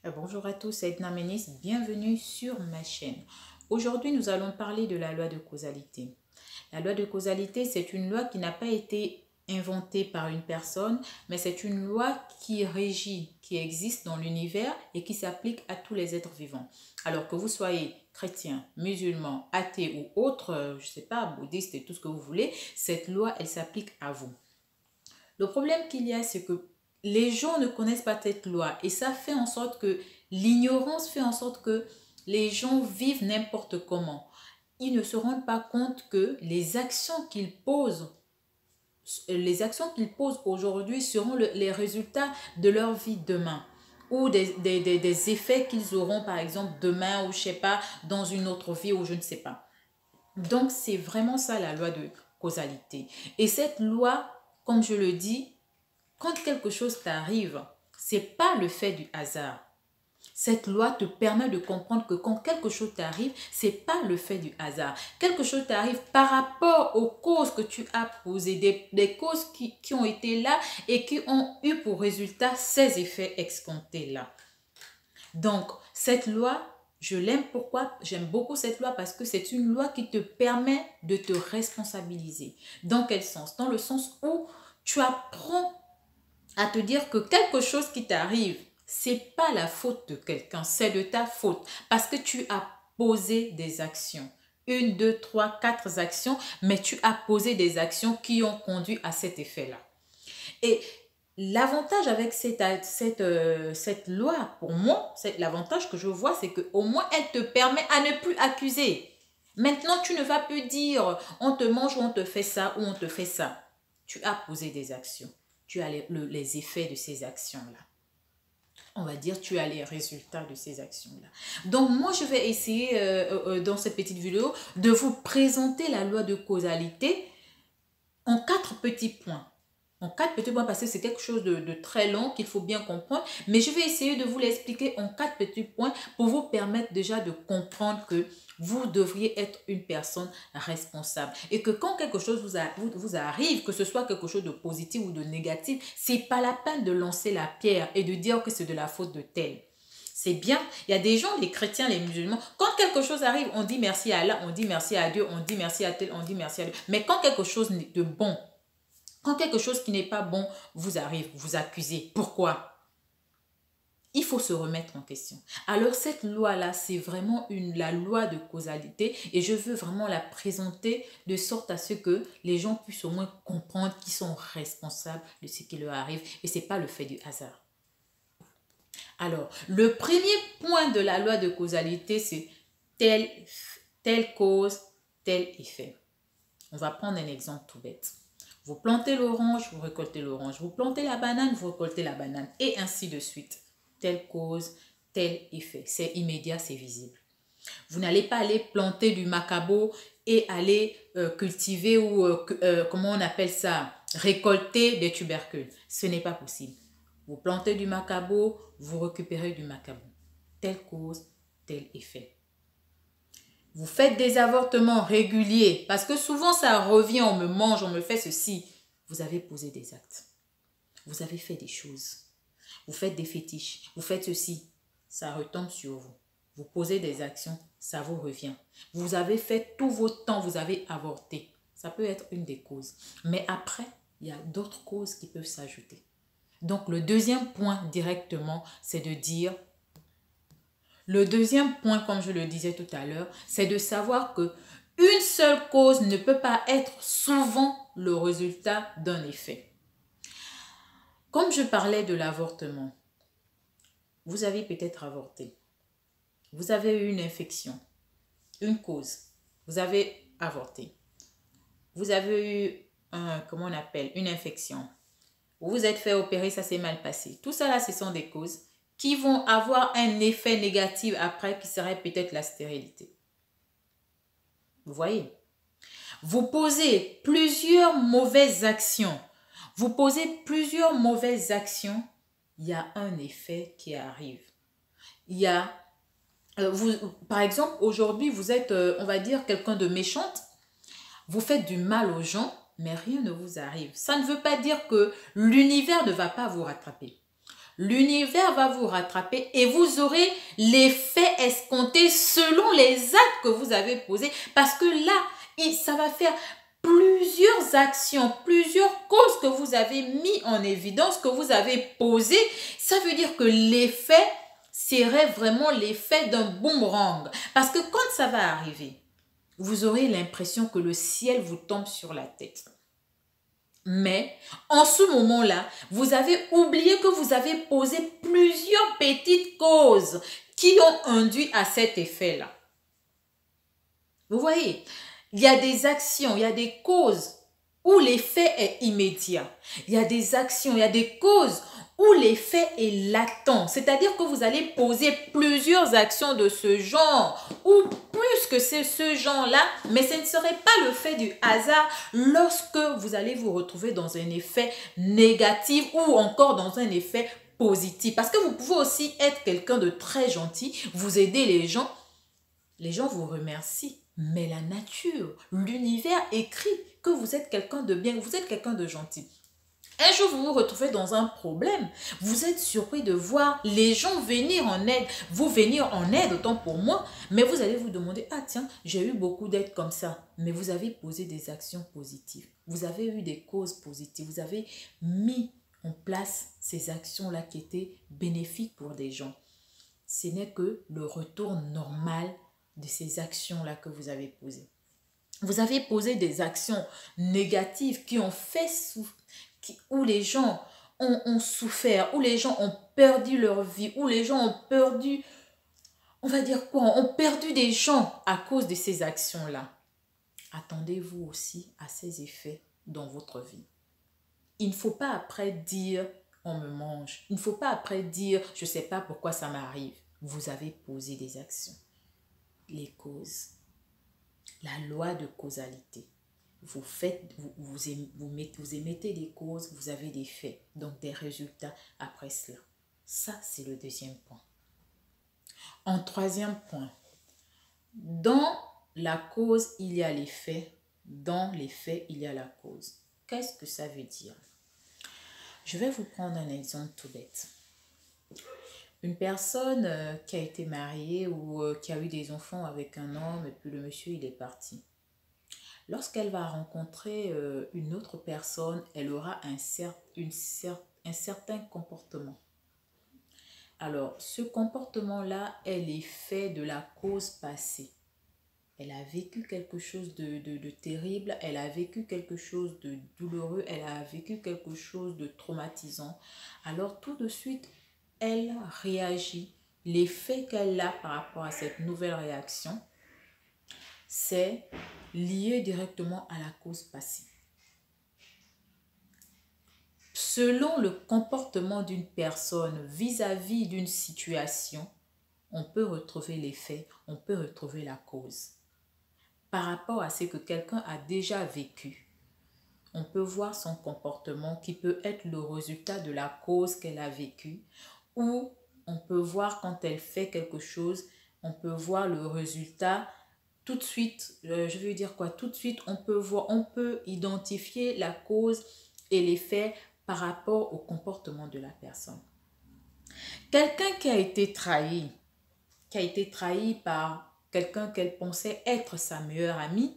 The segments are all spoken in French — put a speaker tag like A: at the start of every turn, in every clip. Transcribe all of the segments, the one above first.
A: Bonjour à tous, c'est Edna Ménis, bienvenue sur ma chaîne. Aujourd'hui, nous allons parler de la loi de causalité. La loi de causalité, c'est une loi qui n'a pas été inventée par une personne, mais c'est une loi qui régit, qui existe dans l'univers et qui s'applique à tous les êtres vivants. Alors que vous soyez chrétien, musulman, athée ou autre, je ne sais pas, bouddhiste et tout ce que vous voulez, cette loi, elle s'applique à vous. Le problème qu'il y a, c'est que les gens ne connaissent pas cette loi et ça fait en sorte que l'ignorance fait en sorte que les gens vivent n'importe comment. Ils ne se rendent pas compte que les actions qu'ils posent aujourd'hui seront les résultats de leur vie demain ou des effets qu'ils auront par exemple demain ou je sais pas dans une autre vie ou je ne sais pas. Donc c'est vraiment ça la loi de causalité. Et cette loi, comme je le dis, quand quelque chose t'arrive, c'est pas le fait du hasard. Cette loi te permet de comprendre que quand quelque chose t'arrive, c'est pas le fait du hasard. Quelque chose t'arrive par rapport aux causes que tu as posées, des causes qui ont été là et qui ont eu pour résultat ces effets escomptés là. Donc, cette loi, je l'aime. Pourquoi? J'aime beaucoup cette loi parce que c'est une loi qui te permet de te responsabiliser. Dans quel sens? Dans le sens où tu apprends à te dire que quelque chose qui t'arrive, c'est pas la faute de quelqu'un, c'est de ta faute parce que tu as posé des actions. Une, deux, trois, quatre actions, mais tu as posé des actions qui ont conduit à cet effet-là. Et l'avantage avec cette loi, pour moi, l'avantage que je vois, c'est qu'au moins, elle te permet à ne plus accuser. Maintenant, tu ne vas plus dire on te mange ou on te fait ça ou on te fait ça. Tu as posé des actions. Tu as les effets de ces actions-là. On va dire tu as les résultats de ces actions-là. Donc moi, je vais essayer dans cette petite vidéo de vous présenter la loi de causalité en 4 petits points. En 4 petits points parce que c'est quelque chose de très long qu'il faut bien comprendre. Mais je vais essayer de vous l'expliquer en 4 petits points pour vous permettre déjà de comprendre que vous devriez être une personne responsable. Et que quand quelque chose vous arrive, que ce soit quelque chose de positif ou de négatif, c'est pas la peine de lancer la pierre et de dire que c'est de la faute de tel. C'est bien. Il y a des gens, les chrétiens, les musulmans, quand quelque chose arrive, on dit merci à Allah, on dit merci à Dieu, on dit merci à tel, on dit merci à Dieu. Mais quand quelque chose de bon, quand quelque chose qui n'est pas bon vous arrive, vous accusez. Pourquoi? Il faut se remettre en question. Alors cette loi-là, c'est vraiment la loi de causalité et je veux vraiment la présenter de sorte à ce que les gens puissent au moins comprendre qu'ils sont responsables de ce qui leur arrive et ce n'est pas le fait du hasard. Alors, le premier point de la loi de causalité, c'est telle cause, tel effet. On va prendre un exemple tout bête. Vous plantez l'orange, vous récoltez l'orange. Vous plantez la banane, vous récoltez la banane. Et ainsi de suite. Telle cause, tel effet. C'est immédiat, c'est visible. Vous n'allez pas aller planter du macabo et aller cultiver ou, comment on appelle ça, récolter des tubercules. Ce n'est pas possible. Vous plantez du macabo, vous récupérez du macabo. Telle cause, tel effet. Vous faites des avortements réguliers parce que souvent ça revient, on me mange, on me fait ceci. Vous avez posé des actes. Vous avez fait des choses. Vous faites des fétiches. Vous faites ceci. Ça retombe sur vous. Vous posez des actions, ça vous revient. Vous avez fait tout votre temps, vous avez avorté. Ça peut être une des causes. Mais après, il y a d'autres causes qui peuvent s'ajouter. Donc le deuxième point directement, c'est de dire... Le deuxième point, comme je le disais tout à l'heure, c'est de savoir que une seule cause ne peut pas être souvent le résultat d'un effet. Comme je parlais de l'avortement, vous avez peut-être avorté. Vous avez eu une infection, une cause. Vous avez avorté. Vous avez eu comment on appelle, une infection. Vous vous êtes fait opérer, ça s'est mal passé. Tout ça là, ce sont des causes qui vont avoir un effet négatif après, qui serait peut-être la stérilité. Vous voyez? Vous posez plusieurs mauvaises actions. Vous posez plusieurs mauvaises actions, il y a un effet qui arrive. Il y a, par exemple, aujourd'hui, vous êtes, on va dire, quelqu'un de méchante. Vous faites du mal aux gens, mais rien ne vous arrive. Ça ne veut pas dire que l'univers ne va pas vous rattraper. l'univers va vous rattraper et vous aurez l'effet escompté selon les actes que vous avez posés. Parce que là, ça va faire plusieurs actions, plusieurs causes que vous avez mis en évidence, que vous avez posées. Ça veut dire que l'effet serait vraiment l'effet d'un boomerang. Parce que quand ça va arriver, vous aurez l'impression que le ciel vous tombe sur la tête. Mais en ce moment-là, vous avez oublié que vous avez posé plusieurs petites causes qui ont induit à cet effet-là. Vous voyez, il y a des actions, il y a des causes où l'effet est immédiat. Il y a des actions, il y a des causes où l'effet est latent. C'est-à-dire que vous allez poser plusieurs actions de ce genre ou plus que ce genre-là, mais ce ne serait pas le fait du hasard lorsque vous allez vous retrouver dans un effet négatif ou encore dans un effet positif. Parce que vous pouvez aussi être quelqu'un de très gentil, vous aider les gens vous remercient. Mais la nature, l'univers écrit que vous êtes quelqu'un de bien, que vous êtes quelqu'un de gentil. Un jour, vous vous retrouvez dans un problème. Vous êtes surpris de voir les gens venir en aide. Vous venir en aide, autant pour moi. Mais vous allez vous demander, ah tiens, j'ai eu beaucoup d'aide comme ça. Mais vous avez posé des actions positives. Vous avez eu des causes positives. Vous avez mis en place ces actions-là qui étaient bénéfiques pour des gens. Ce n'est que le retour normal de ces actions-là que vous avez posées. Vous avez posé des actions négatives qui ont fait où les gens ont souffert, où les gens ont perdu leur vie, où les gens ont perdu, on va dire quoi, ont perdu des gens à cause de ces actions-là. Attendez-vous aussi à ces effets dans votre vie. Il ne faut pas après dire on me mange. Il ne faut pas après dire je ne sais pas pourquoi ça m'arrive. Vous avez posé des actions. Les causes, la loi de causalité. Vous émettez des causes, vous avez des faits, donc des résultats après cela. Ça, c'est le deuxième point. En troisième point, dans la cause, il y a les faits. Dans les faits, il y a la cause. Qu'est-ce que ça veut dire? Je vais vous prendre un exemple tout bête. Une personne qui a été mariée ou qui a eu des enfants avec un homme et puis le monsieur il est parti. Lorsqu'elle va rencontrer une autre personne, elle aura un certain comportement. Alors, ce comportement-là est l'effet de la cause passée. Elle a vécu quelque chose de terrible, elle a vécu quelque chose de douloureux, elle a vécu quelque chose de traumatisant. Alors, tout de suite, elle réagit. L'effet qu'elle a par rapport à cette nouvelle réaction, c'est lié directement à la cause passée. Selon le comportement d'une personne vis-à-vis d'une situation, on peut retrouver l'effet, on peut retrouver la cause. Par rapport à ce que quelqu'un a déjà vécu, on peut voir son comportement qui peut être le résultat de la cause qu'elle a vécue, ou on peut voir quand elle fait quelque chose, on peut voir le résultat tout de suite. Je veux dire quoi? Tout de suite, on peut identifier la cause et l'effet par rapport au comportement de la personne. Quelqu'un qui a été trahi par quelqu'un qu'elle pensait être sa meilleure amie,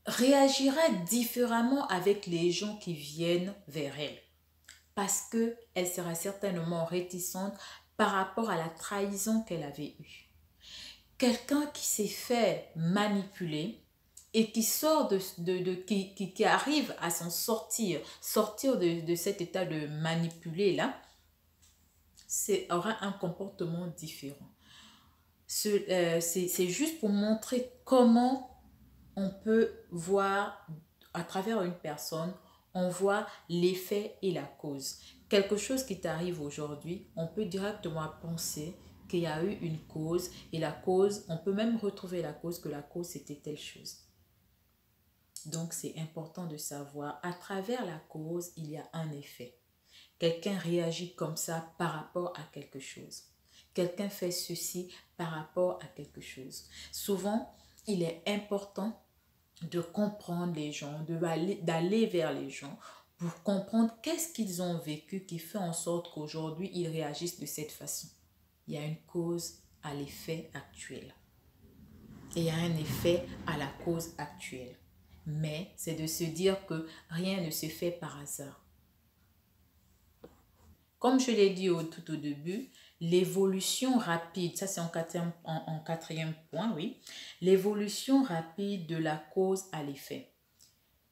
A: réagira différemment avec les gens qui viennent vers elle. Parce qu'elle sera certainement réticente par rapport à la trahison qu'elle avait eue. Quelqu'un qui s'est fait manipuler et qui sort qui arrive à s'en sortir de cet état de manipulé là, aura un comportement différent. C'est juste pour montrer comment on peut voir à travers une personne, on voit l'effet et la cause. Quelque chose qui t'arrive aujourd'hui, on peut directement penser qu'il y a eu une cause et la cause, on peut même retrouver la cause, que la cause c'était telle chose. Donc c'est important de savoir, à travers la cause, il y a un effet. Quelqu'un réagit comme ça par rapport à quelque chose. Quelqu'un fait ceci par rapport à quelque chose. Souvent, il est important de comprendre les gens, d'aller vers les gens pour comprendre qu'est-ce qu'ils ont vécu qui fait en sorte qu'aujourd'hui, ils réagissent de cette façon. Il y a une cause à l'effet actuel. Et il y a un effet à la cause actuelle. Mais c'est de se dire que rien ne se fait par hasard. Comme je l'ai dit tout au début, l'évolution rapide, ça c'est en quatrième point, oui. L'évolution rapide de la cause à l'effet.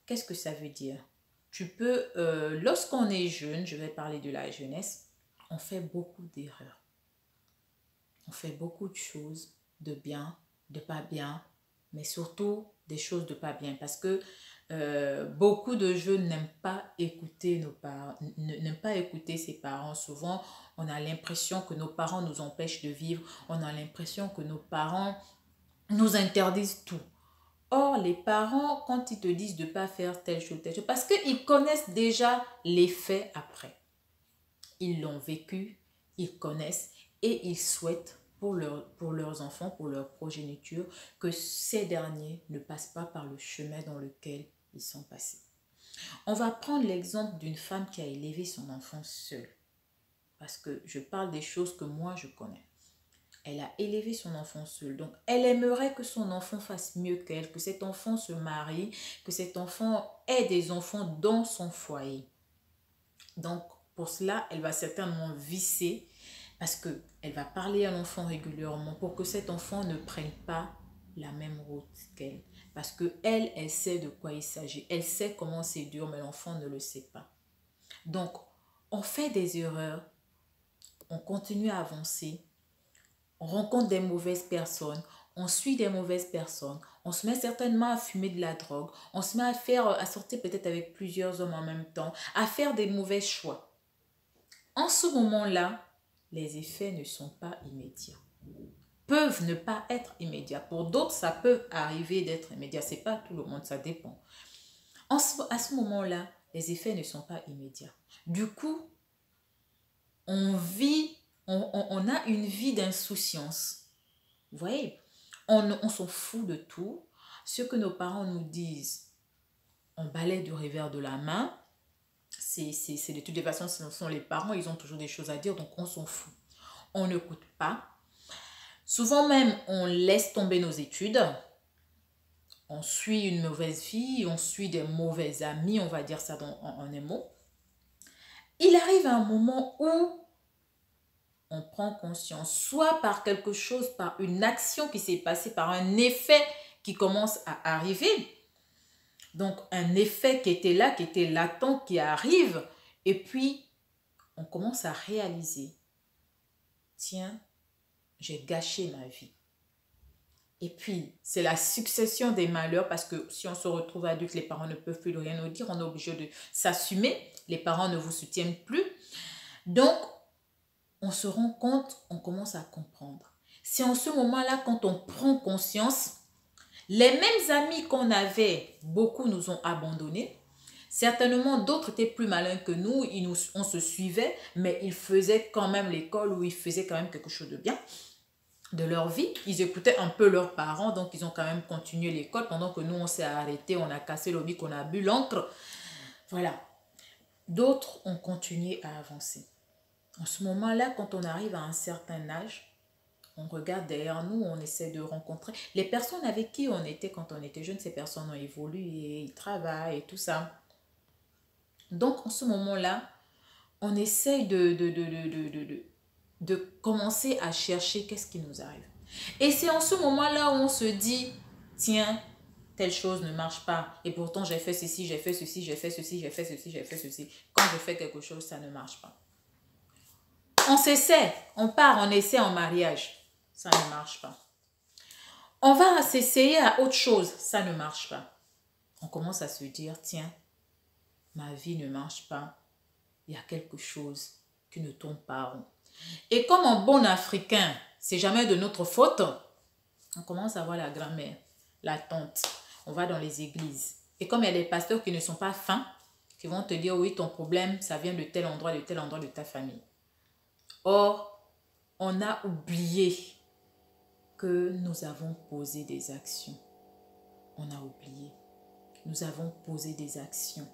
A: Qu'est-ce que ça veut dire? Tu peux, lorsqu'on est jeune, je vais parler de la jeunesse, on fait beaucoup d'erreurs. On fait beaucoup de choses, de bien, de pas bien, mais surtout des choses de pas bien. Parce que beaucoup de jeunes n'aiment pas écouter nos parents, n'aiment pas écouter ses parents. Souvent, on a l'impression que nos parents nous empêchent de vivre. On a l'impression que nos parents nous interdisent tout. Or, les parents, quand ils te disent de ne pas faire telle chose, parce qu'ils connaissent déjà les faits après. Ils l'ont vécu, ils connaissent et ils souhaitent pour leurs enfants, pour leur progéniture, que ces derniers ne passent pas par le chemin dans lequel ils sont passés. On va prendre l'exemple d'une femme qui a élevé son enfant seule. Parce que je parle des choses que moi je connais. Elle a élevé son enfant seule. Donc, elle aimerait que son enfant fasse mieux qu'elle, que cet enfant se marie, que cet enfant ait des enfants dans son foyer. Donc, pour cela, elle va certainement visser parce qu'elle va parler à l'enfant régulièrement pour que cet enfant ne prenne pas la même route qu'elle. Parce qu'elle, elle sait de quoi il s'agit. Elle sait comment c'est dur, mais l'enfant ne le sait pas. Donc, on fait des erreurs, on continue à avancer, on rencontre des mauvaises personnes, on suit des mauvaises personnes, on se met certainement à fumer de la drogue, on se met à sortir peut-être avec plusieurs hommes en même temps, à faire des mauvais choix. En ce moment-là, les effets ne sont pas immédiats. Peuvent ne pas être immédiats. Pour d'autres, ça peut arriver d'être immédiat. Ce n'est pas tout le monde, ça dépend. À ce moment-là, les effets ne sont pas immédiats. Du coup, on a une vie d'insouciance. Vous voyez, on s'en fout de tout. Ce que nos parents nous disent, on balaie du revers de la main. C'est de toutes les façons, ce sont les parents, ils ont toujours des choses à dire, donc on s'en fout. On n'écoute pas. Souvent même, on laisse tomber nos études. On suit une mauvaise vie, on suit des mauvais amis, on va dire ça en un mot. Il arrive un moment où on prend conscience, soit par quelque chose, par une action qui s'est passée, par un effet qui commence à arriver. Donc, un effet qui était là, qui était latent, qui arrive. Et puis, on commence à réaliser, tiens, j'ai gâché ma vie. Et puis, c'est la succession des malheurs parce que si on se retrouve adulte, les parents ne peuvent plus rien nous dire. On est obligé de s'assumer. Les parents ne vous soutiennent plus. Donc, on se rend compte, on commence à comprendre. C'est en ce moment-là, quand on prend conscience, les mêmes amis qu'on avait, beaucoup nous ont abandonnés. Certainement, d'autres étaient plus malins que nous. On se suivait, mais ils faisaient quand même l'école ou ils faisaient quand même quelque chose de bien de leur vie. Ils écoutaient un peu leurs parents, donc ils ont quand même continué l'école pendant que nous, on s'est arrêté, on a cassé le bic, on a bu l'encre. Voilà. D'autres ont continué à avancer. En ce moment-là, quand on arrive à un certain âge, on regarde derrière nous, on essaie de rencontrer les personnes avec qui on était quand on était jeune. Ces personnes ont évolué, ils travaillent et tout ça. Donc, en ce moment-là, on essaie de commencer à chercher qu'est-ce qui nous arrive. Et c'est en ce moment-là où on se dit, tiens, telle chose ne marche pas. Et pourtant, j'ai fait ceci, j'ai fait ceci, j'ai fait ceci, j'ai fait ceci, j'ai fait ceci. Quand je fais quelque chose, ça ne marche pas. On s'essaie, on part, on essaie en mariage. Ça ne marche pas. On va s'essayer à autre chose, ça ne marche pas. On commence à se dire, tiens, ma vie ne marche pas. Il y a quelque chose qui ne tombe pas rond. Et comme un bon Africain, c'est jamais de notre faute, on commence à voir la grand-mère, la tante. On va dans les églises. Et comme il y a des pasteurs qui ne sont pas fins, qui vont te dire, oui, ton problème, ça vient de tel endroit de ta famille. Or, on a oublié que nous avons posé des actions. On a oublié. Nous avons posé des actions.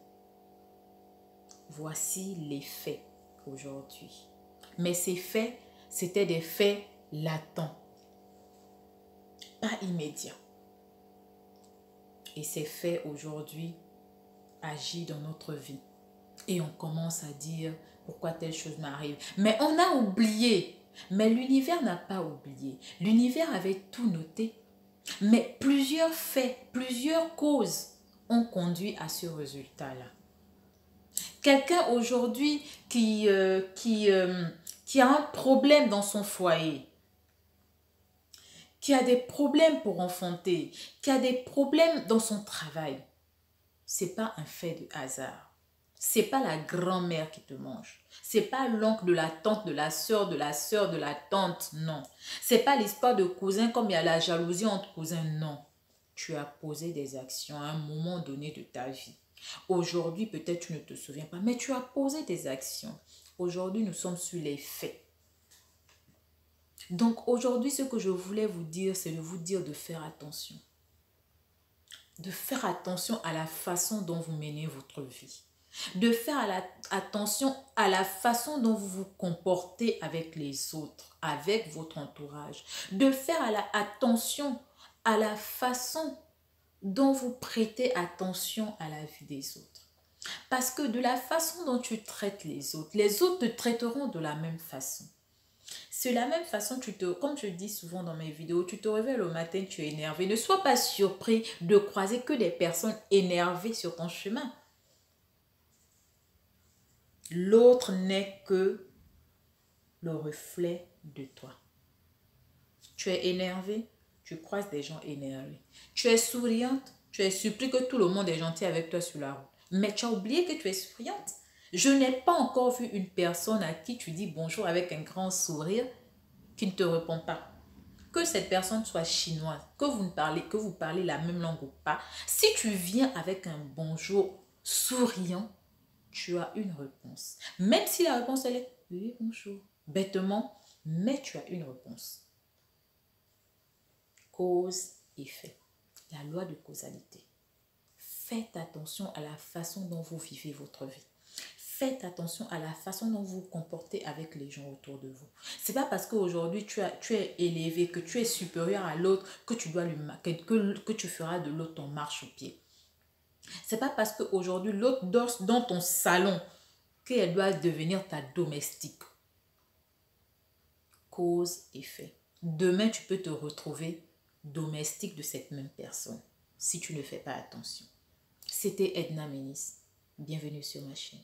A: voici les faits aujourd'hui. Mais ces faits, c'était des faits latents, pas immédiats. Et ces faits aujourd'hui agissent dans notre vie. Et on commence à dire pourquoi telle chose m'arrive. Mais on a oublié. Mais l'univers n'a pas oublié. L'univers avait tout noté. Mais plusieurs faits, plusieurs causes ont conduit à ce résultat-là. Quelqu'un aujourd'hui qui a un problème dans son foyer, qui a des problèmes pour enfanter, qui a des problèmes dans son travail, ce n'est pas un fait de hasard. Ce n'est pas la grand-mère qui te mange. Ce n'est pas l'oncle de la tante, de la sœur, de la sœur, de la tante, non. Ce n'est pas l'histoire de cousins comme il y a la jalousie entre cousins, non. Tu as posé des actions à un moment donné de ta vie. Aujourd'hui, peut-être tu ne te souviens pas, mais tu as posé des actions. Aujourd'hui, nous sommes sur les faits. Donc aujourd'hui, ce que je voulais vous dire, c'est de vous dire de faire attention. De faire attention à la façon dont vous menez votre vie. De faire attention à la façon dont vous vous comportez avec les autres, avec votre entourage. De faire attention à la façon dont vous prêtez attention à la vie des autres. Parce que de la façon dont tu traites les autres te traiteront de la même façon. C'est la même façon, comme je dis souvent dans mes vidéos, tu te réveilles le matin, tu es énervé. Ne sois pas surpris de croiser que des personnes énervées sur ton chemin. L'autre n'est que le reflet de toi. Tu es énervé, tu croises des gens énervés. Tu es souriante, tu es surpris que tout le monde est gentil avec toi sur la route. Mais tu as oublié que tu es souriante. Je n'ai pas encore vu une personne à qui tu dis bonjour avec un grand sourire qui ne te répond pas. Que cette personne soit chinoise, que vous parlez la même langue ou pas, si tu viens avec un bonjour souriant, tu as une réponse. Même si la réponse elle est oui, bonjour, bêtement, mais tu as une réponse. Cause, effet. La loi de causalité. Faites attention à la façon dont vous vivez votre vie. Faites attention à la façon dont vous vous comportez avec les gens autour de vous. C'est pas parce qu'aujourd'hui tu es élevé, que tu es supérieur à l'autre, que tu feras de l'autre ton marche-pied. C'est pas parce qu'aujourd'hui l'autre dort dans ton salon qu'elle doit devenir ta domestique. Cause, effet. Demain, tu peux te retrouver domestique de cette même personne si tu ne fais pas attention. C'était Edna Ménis. Bienvenue sur ma chaîne.